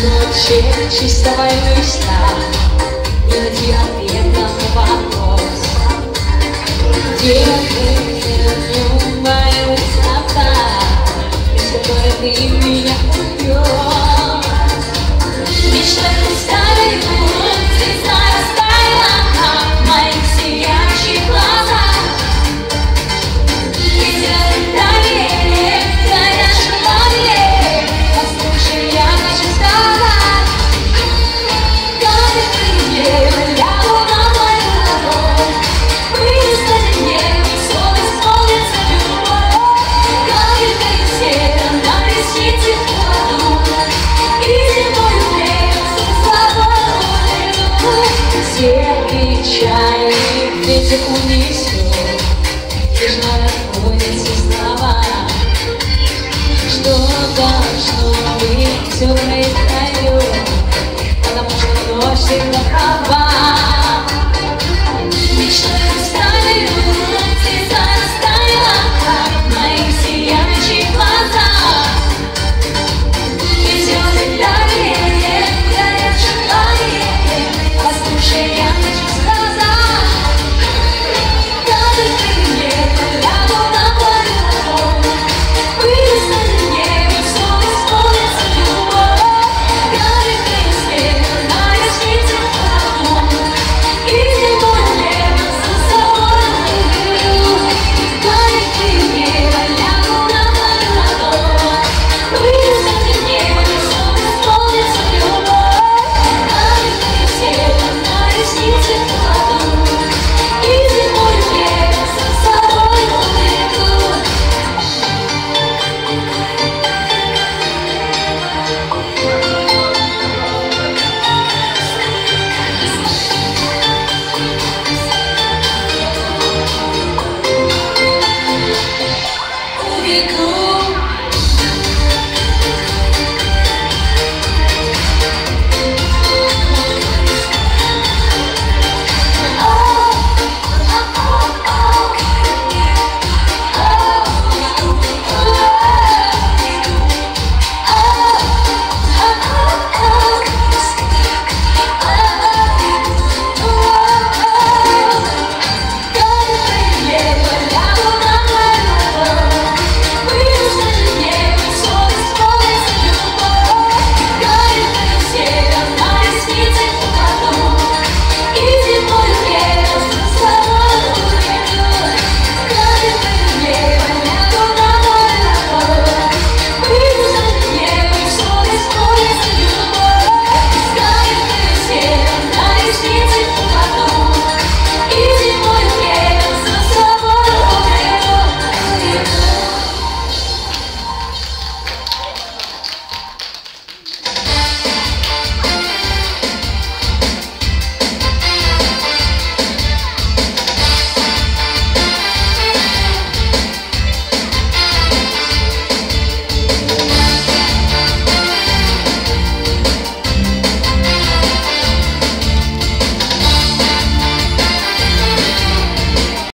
Ночи чистого листа и найти ответ на вопрос, где ты моя высота, из которой ты меня убьешь. Мечта не ставит звезда растаяла в моих сияющих глазах. Ветер доверие, горят желание, послушай, я хочу сказать. Как ты я луна моя, пристань мне, сон исполнится любовь. Как ты север, нам ресницы в воду, и зимою лето свободу. Все печали, ветер унесет, нежно расходятся слова. Что должно быть, все происходит, потому что ночь всегда права.